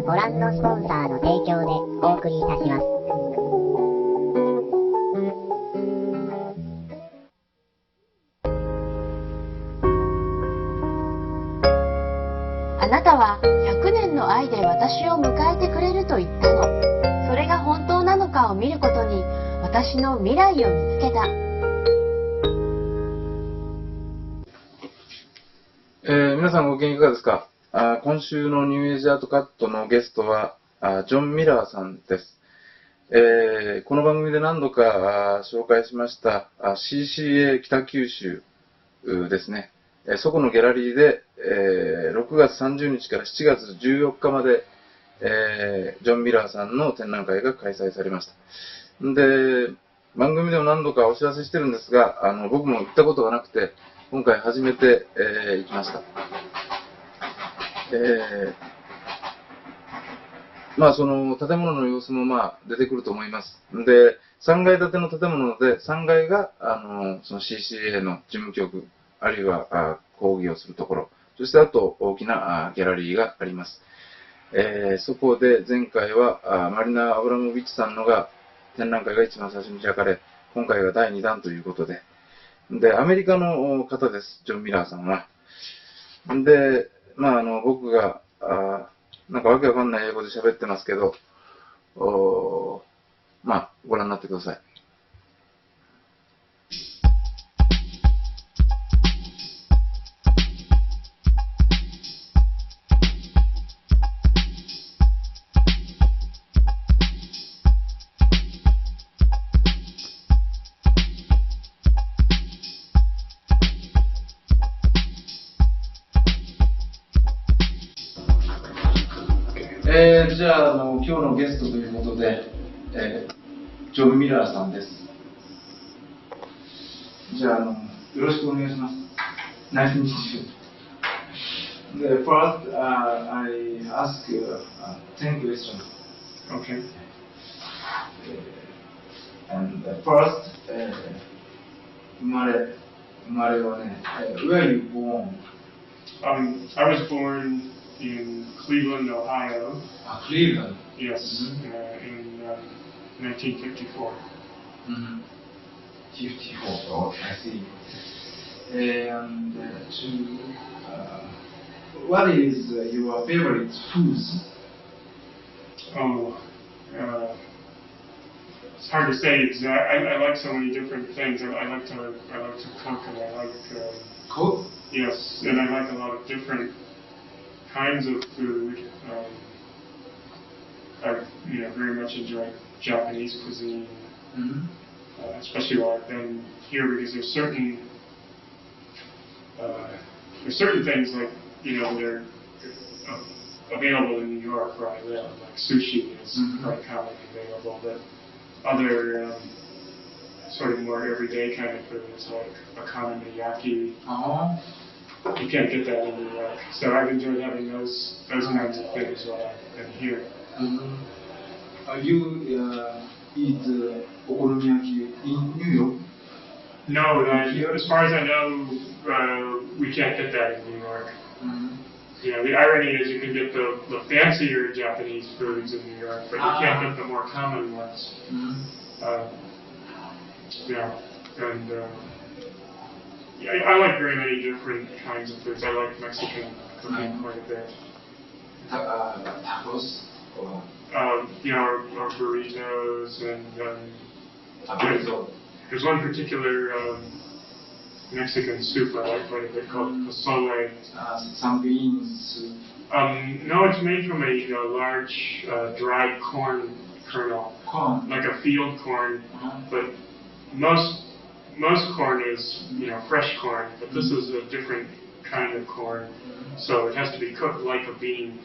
ご覧のスポンサーの提供でお送りいたします。あなたは100年の愛で私を迎えてくれると言ったの。それが本当なのかを見ることに私の未来を見つけた。皆さんご機嫌いかがですか？今週のニューエイジアートカットのゲストはジョン・ミラーさんです。この番組で何度か紹介しました CCA 北九州ですね。そこのギャラリーで、6月30日から7月14日まで、ジョン・ミラーさんの展覧会が開催されました。で、番組でも何度かお知らせしてるんですが、僕も行ったことがなくて、今回初めて、行きました。その建物の様子も出てくると思います。で、3階建ての建物で、3階がその CCA の事務局、あるいは講義をするところ、そしてあと大きなギャラリーがあります。そこで前回はマリナ・アブラモビッチさんの展覧会が一番最初に開かれ、今回が第2弾ということで、アメリカの方です、ジョン・ミラーさんは。で、僕がなんかわけわかんない英語で喋ってますけど、ご覧になってください。じゃあ、今日のゲストということで、ジョン・ミラーさんです。じゃあ、よろしくお願いします。Nice to meet you. First, I ask you 10 questions. Okay. And first, 生まれはね、where are you born? I was born in Cleveland, Ohio. Cleveland? Yes, in 1954. 54, oh, I see. And what is your favorite foods? It's hard to say. I like so many different things. I like to cook, and I like cook? Yes, and I like a lot of different kinds of food. I very much enjoy Japanese cuisine, especially while I've been here, because there's certain things like that are available in New York where I live, like sushi is quite commonly available, but other sort of more everyday kind of foods like okonomiyaki. You can't get that in New York, so I've enjoyed having those kinds of things while I've been here. You eat okonomiyaki in New York? No, as far as I know, we can't get that in New York. The irony is you can get the fancier Japanese foods in New York, but you can't get the more common ones. I like very many different kinds of foods. I like Mexican cooking quite a bit. Tacos? Or burritos and there's one particular Mexican soup I like quite a bit called pozole. Some beans soup? No, it's made from a large dried corn kernel. Corn? Like a field corn, but most corn is fresh corn, but this is a different kind of corn, so it has to be cooked like a bean,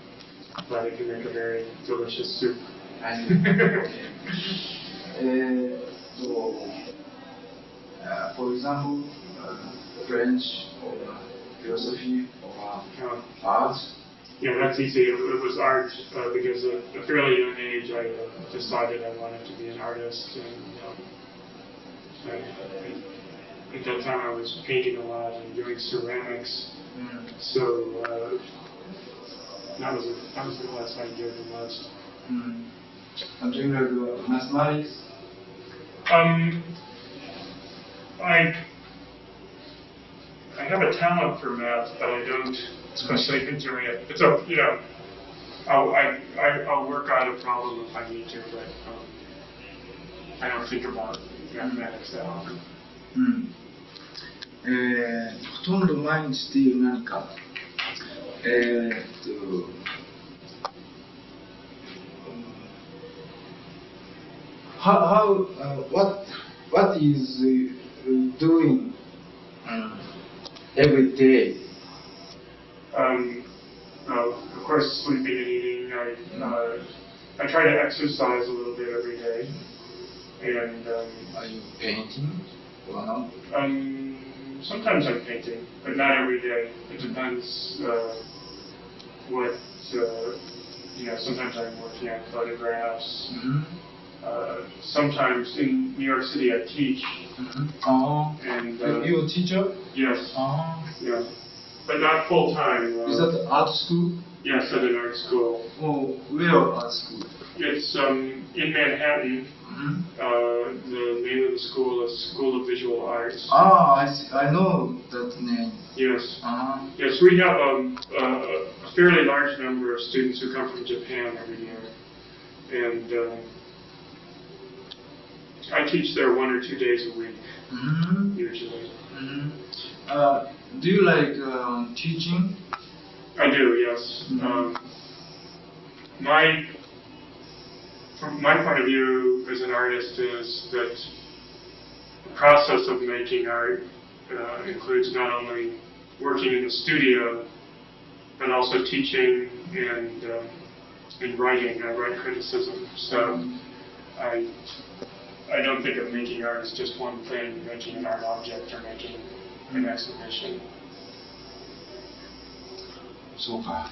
but it can make a very delicious soup. I see. For example, French or philosophy or art? Yeah, that's easy. It was art because at a fairly young age I decided I wanted to be an artist, and at that time I was painting a lot and doing ceramics. So That was the class I enjoyed the most. Do you like mathematics? I have a talent for math, but I don't especially enjoy it. It's I'll work out a problem if I need to, but I don't think about mathematics that often. ほとんど毎日っていう何か、what is doing every day? Well, of course, sleeping and eating. I try to exercise a little bit every day, and Are you painting or not? sometimes I'm painting, but not every day. It depends what sometimes I'm working on photographs. Sometimes in New York City I teach. And You're a teacher? yes, yeah, but not full time. Is that art school? Yes, at an art school. Oh, where art school? It's in Manhattan. The name of the school is School of Visual Arts. I know that name. Yes. Yes, we have a fairly large number of students who come from Japan every year, and I teach there 1 or 2 days a week, usually. Do you like teaching? I do, yes. From my point of view as an artist is that the process of making art includes not only working in the studio, but also teaching and writing. I write criticism, so I don't think of making art as just one thing, making an art object or making an exhibition. そうか。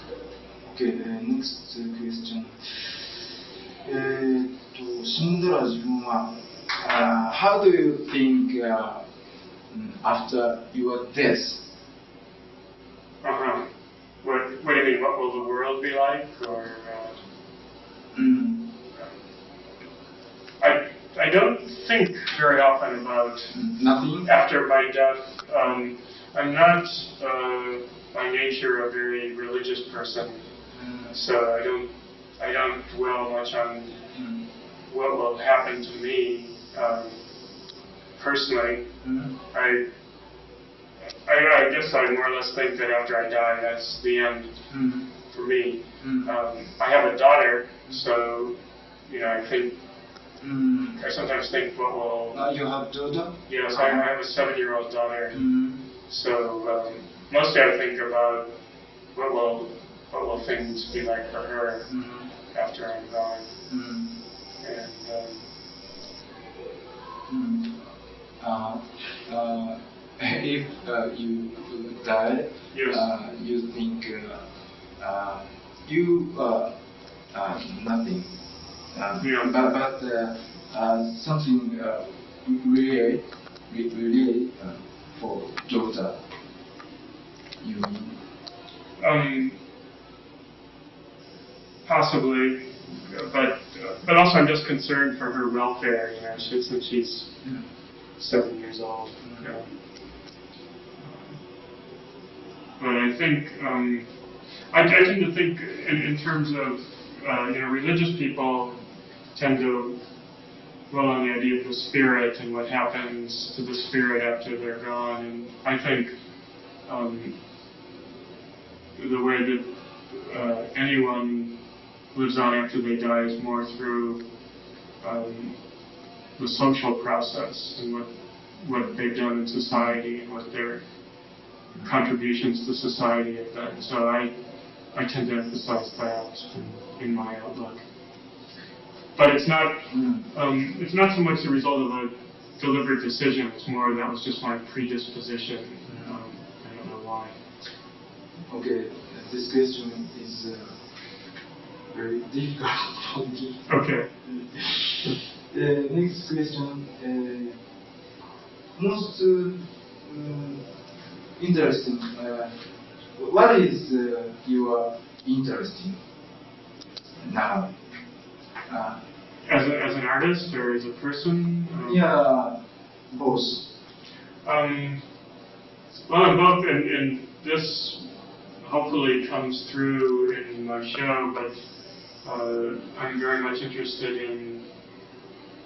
Okay, next question. 死んだら自分は、how do you think after your death? What do you mean? What will the world be like? Or I don't think very often about Nothing? after my death. I'm not by nature a very religious person, so I don't dwell much on what will happen to me personally. I guess I more or less think that after I die, that's the end for me. I have a daughter, so I think I sometimes think what will. You have daughter? Yes, I have a 7-year-old daughter. So mostly I think about what will things be like for her after I'm gone. If you die, Yes. You think you nothing, but something really for daughter. You mean? Possibly, but also I'm just concerned for her welfare. Since she's 7 years old. But I think I tend to think in terms of religious people tend to dwell on the idea of the spirit and what happens to the spirit after they're gone, and I think the way that anyone lives on after they die is more through the social process and what they've done in society and what their contributions to society have been. So I tend to emphasize that in my outlook. But it's not so much the result of a deliberate decision. It's more that was just my predisposition. I don't know why. Okay, this question is very difficult for me. Okay. Next question. Most interesting. What is your interesting now? As an artist or as a person? Yeah, both. Well, I'm both, and this hopefully comes through in my show, but I'm very much interested in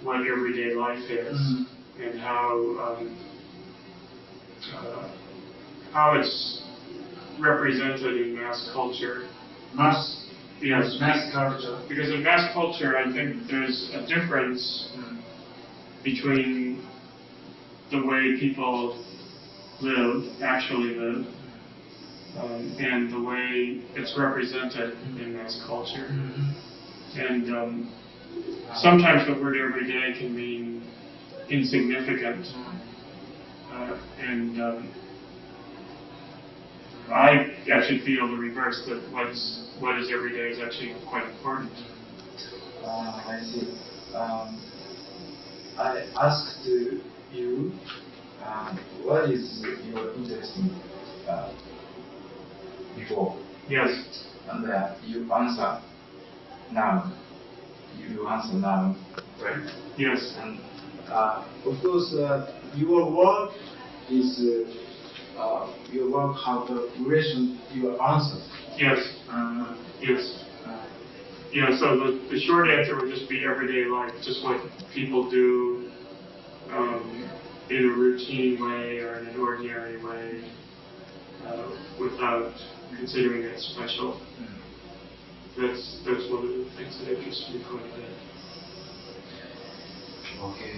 what everyday life is and how it's represented in mass culture. Yes, mass culture. Because in mass culture, I think there's a difference between the way people actually live, and the way it's represented in mass culture. And sometimes the word everyday can mean insignificant. And I actually feel the reverse, that what is everyday is actually quite important. I see. I asked you, what is your interest in before? Yes. And you answer now. You answer now, right? Yes. And of course, your work is your work have the relation your answer. Yes. Yes. Yeah. So the short answer would just be everyday life, just what people do in a routine way or in an ordinary way, without considering it special. That's one of the things that interests me quite a bit. Okay.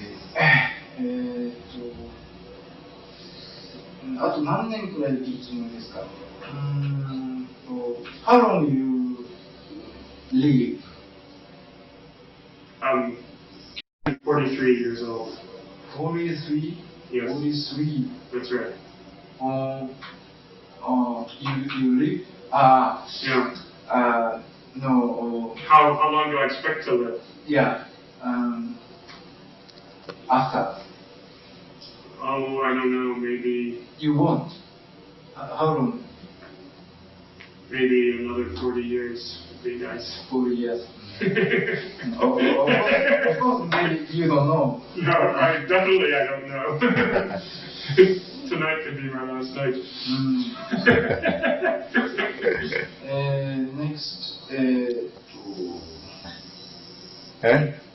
あと何年くらい生きるつもりですか？How long you live? I'm 43 years old. 43? Yes. 43. That's right. You live? Yeah. No. How long do I expect to live? Yeah. After. Oh, I don't know. Maybe. You won't. How long? Maybe another 40 years would be nice. 40 years. Of course, maybe you don't know. No, I don't know. Tonight could be my last night. Next,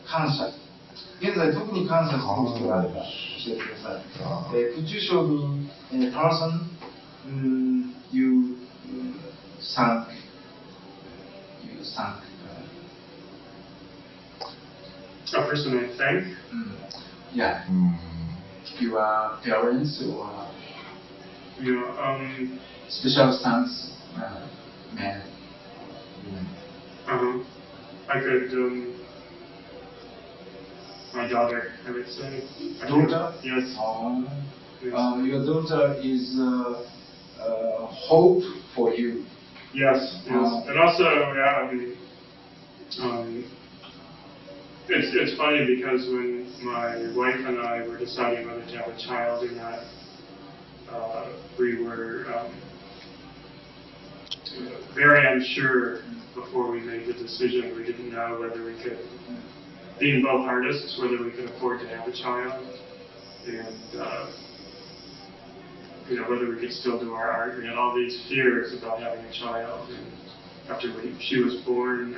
感謝。現在特に感謝する人があれば教えてください。Could you show me a person you thank? A person I thank? Yeah. Your parents or special thanks, man. I could, my daughter, I would say. Daughter? Yes. Yes. Your daughter is hope for you. Yes. And also, it's funny because when my wife and I were deciding whether to have a child or not, we were very unsure before we made the decision. We didn't know whether we could, being both artists, whether we could afford to have a child, and whether we could still do our art. We had all these fears about having a child, and after she was born,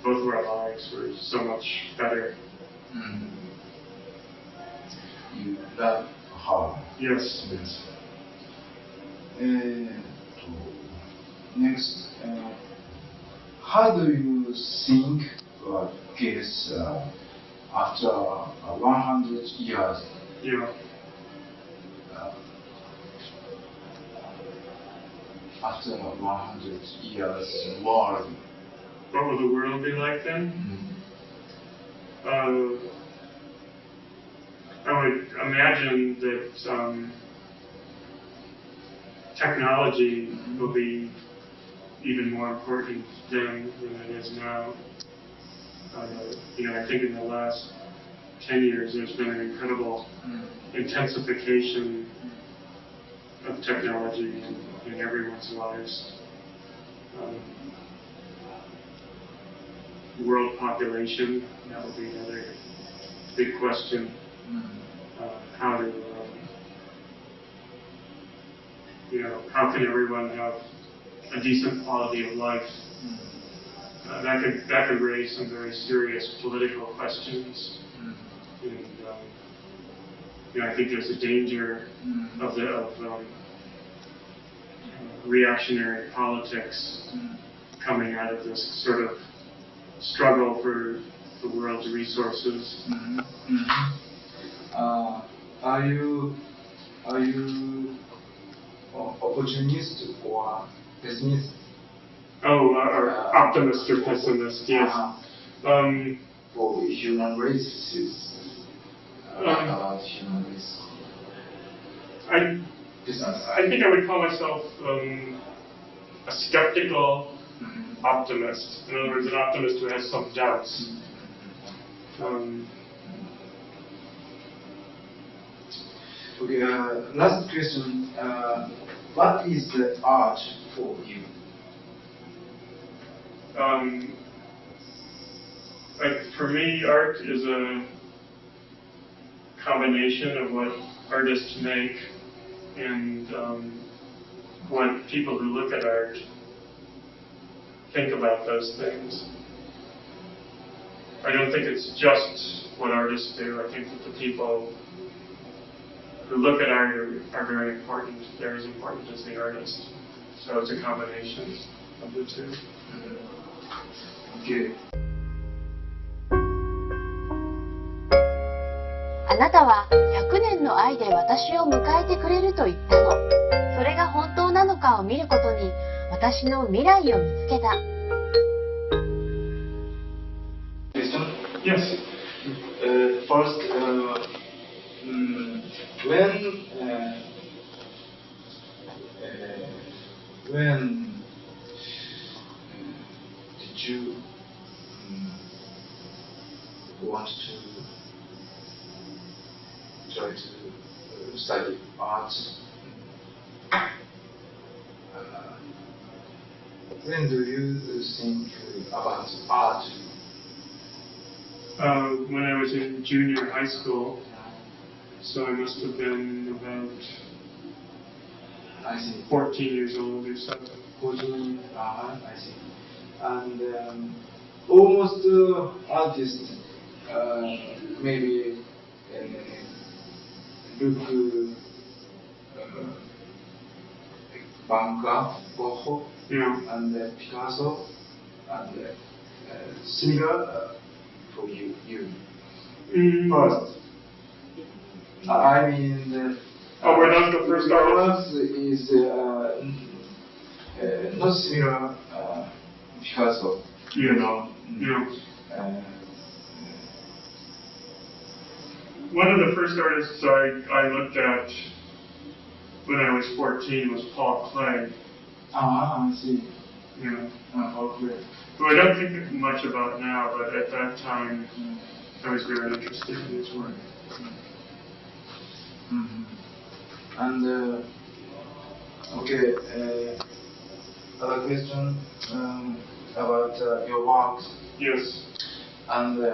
both of our lives were so much better. You love her. Yes. Next, how do you think or guess after 100 years? Yeah. After 100 years world. What will the world be like then? I would imagine that technology will be even more important then than it is now. I think in the last 10 years there's been an incredible intensification of technology, and in everyone's lives. World population, that would be another big question. How to, how can everyone have a decent quality of life? That could raise some very serious political questions. And I think there's a danger of reactionary politics coming out of this sort of struggle for the world's resources. Are you opportunist or pessimist? Oh, or optimist or pessimist, yes. For human race, about human race. I think I would call myself a skeptical optimist. In other words, an optimist who has some doubts. Okay, last question. What is the art for you? For me, art is a combination of what artists make and what people who look at art think about those things. I don't think it's just what artists do. I think that the people who look at art are very important. They're as important as the artist. So it's a combination of the two. Okay. あなたは100年の愛で私を迎えてくれると言ったの。それが本当なのかを見ることに私の未来を見つけた。Yes. First, when did you want to try to study art? When do you think about art? When I was in junior high school, so I must have been about, I see. 14 years old or so. 14, I see. And almost artists maybe look Van Gogh Yeah. and Picasso and similar for you. First, I mean. Were those the first artists? Is not similar Picasso. Yeah. One of the first artists I looked at when I was 14 was Paul Klee. I see. Yeah. Paul Klee. Who I don't think much about now, but at that time I was very interested in his work. And okay, other question about your work. Yes. And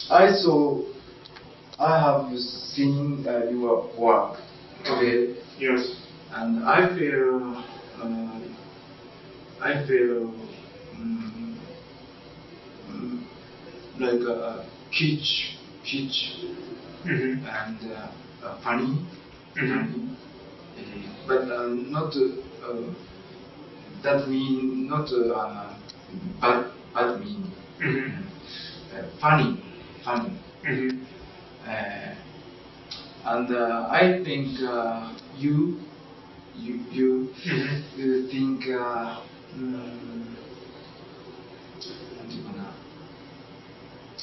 I have seen your work today. Yes. And I feel like a kitsch and funny. But not that mean not bad mean. Funny. And I think you think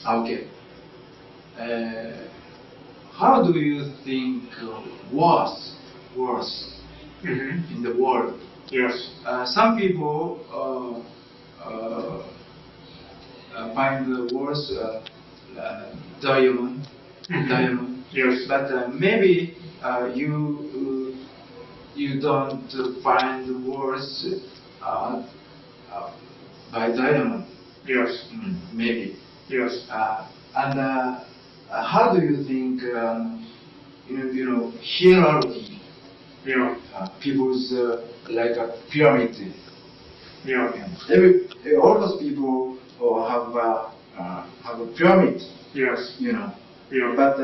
okay. How do you think worse in the world? Yes. Some people find the worse diamond. Yes. But maybe you you don't find words by diamond. Yes. Maybe. Yes. And how do you think hierarchy? Yeah. People's like a pyramid. Yeah. All those people have a pyramid. Yes. Yeah. But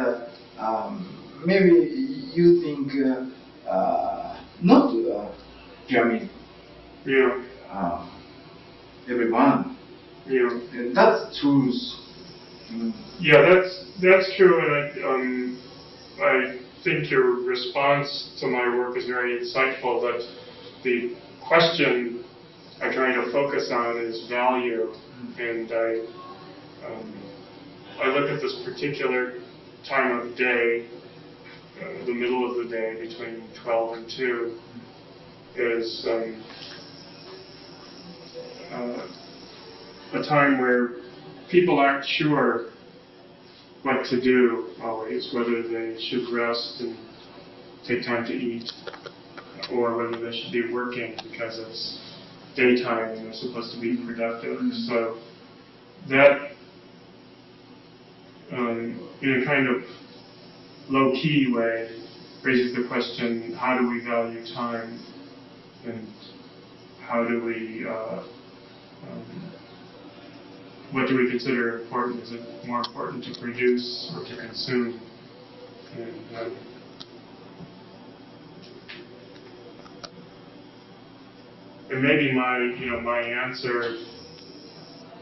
maybe you think not pyramid. Yeah. Everyone. Yeah. That's truth. Yeah, that's true, and I think your response to my work is very insightful. But the question I try to focus on is value, and I look at this particular time of day, the middle of the day between 12 and 2, is a time where people aren't sure what to do always, whether they should rest and take time to eat, or whether they should be working because it's daytime and they're supposed to be productive. So that, in a kind of low-key way, raises the question, how do we value time, and how do we what do we consider important? Is it more important to produce or to consume? And maybe my answer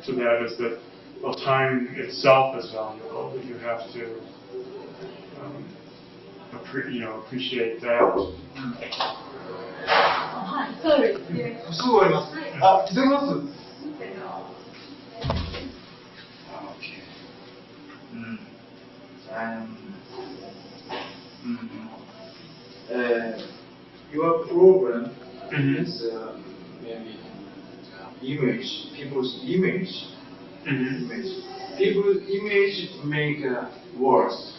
to that is that, well, time itself is valuable, but you have to appreciate that. すぐ終わります。あ、いただきます。Your program is maybe image, people's image. People's image make worse.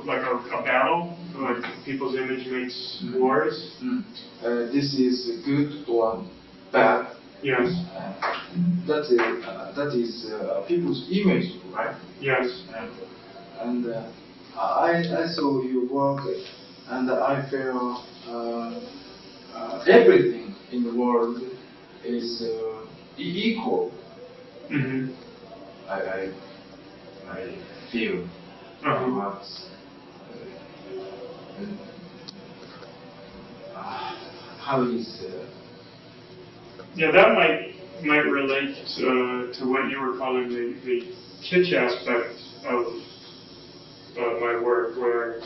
Like a battle, like people's image makes wars. This is good or bad. Yes. That is people's image, right? Yes. And I saw your work, and I feel everything in the world is equal. I feel. How is yeah, that might relate to what you were calling the kitsch aspect of my work, where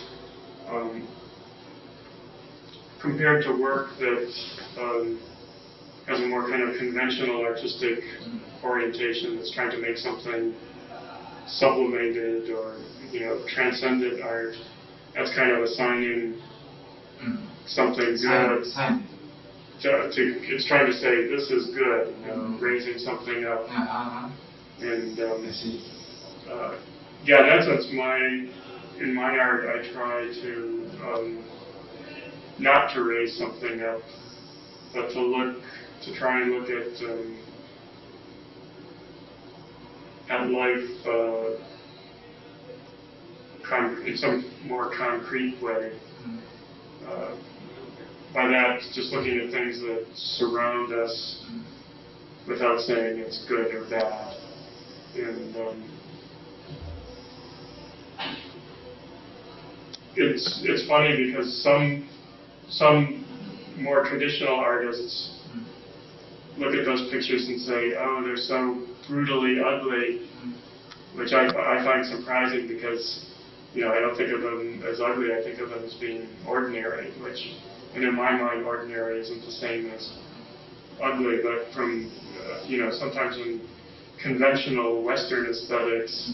compared to work that has a more kind of conventional artistic orientation, that's trying to make something sublimated or transcendent art, that's kind of assigning something good. It's trying to say this is good, raising something up. And yeah, in essence, in my art, I try to not to raise something up, but to try and look at life in some more concrete way. By that, just looking at things that surround us without saying it's good or bad. And it's funny because some more traditional artists look at those pictures and say, oh, they're so brutally ugly, which I find surprising because I don't think of them as ugly, I think of them as being ordinary, and in my mind, ordinary isn't the same as ugly, but from, sometimes in conventional Western aesthetics,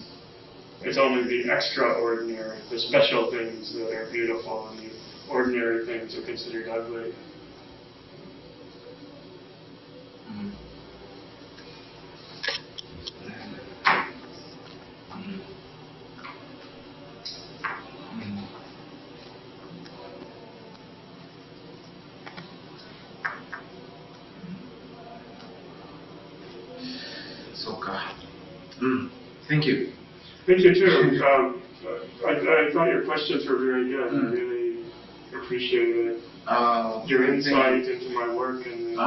it's only the extraordinary, the special things that are beautiful, and the ordinary things are considered ugly. そうか。Thank you. Thank you too. I thought your questions were very good. I really appreciated your insight into my work and.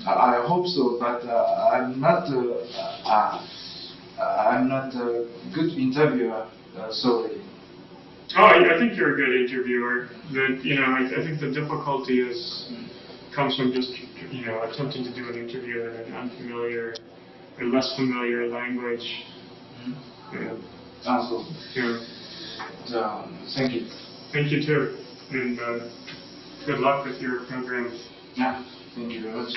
I hope so, but I'm not a good interviewer. Sorry. Oh, I think you're a good interviewer. I think the difficulty comes from just attempting to do an interview in an unfamiliar or less familiar language. So, thank you. Thank you too, and good luck with your program. Yeah, thank you very much.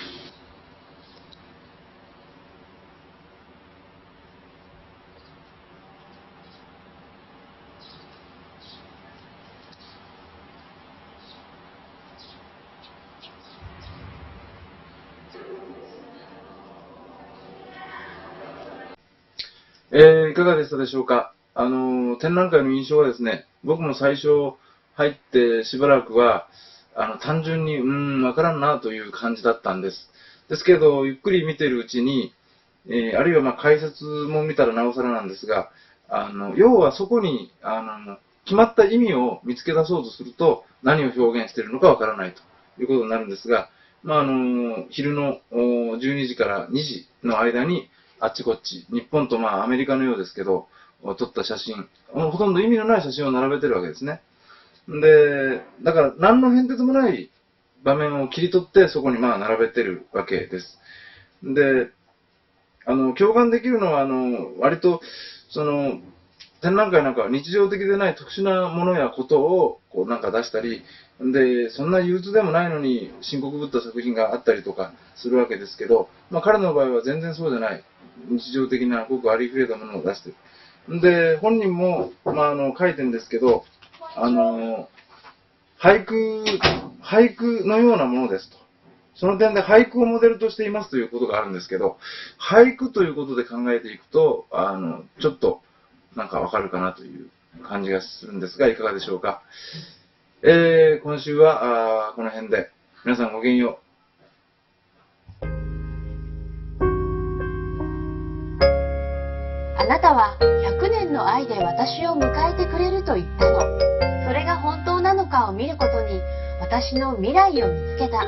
いかがでしたでしょうか。展覧会の印象はですね、僕も最初入ってしばらくは、単純に、わからんなという感じだったんです。ですけど、ゆっくり見ているうちに、あるいは解説も見たらなおさらなんですが、要はそこに、決まった意味を見つけ出そうとすると、何を表現しているのかわからないということになるんですが、昼の12時から2時の間に、あっちこっち、日本とアメリカのようですけど、撮った写真、ほとんど意味のない写真を並べてるわけですね。で、だから何の変哲もない場面を切り取ってそこに並べてるわけです。で、共感できるのは、割と、展覧会なんかは日常的でない特殊なものやことを出したり、で、そんな憂鬱でもないのに深刻ぶった作品があったりとかするわけですけど、彼の場合は全然そうじゃない。日常的なごくありふれたものを出してる。で、本人も、書いてるんですけど、俳句のようなものですと。その点で俳句をモデルとしていますということがあるんですけど、俳句ということで考えていくと、ちょっとわかるかなという感じがするんですが、いかがでしょうか。今週はこの辺で、皆さんごきげんよう。あなたは100年の愛で私を迎えてくれると言ったの。それが本当なのかを見ることに私の未来を見つけた。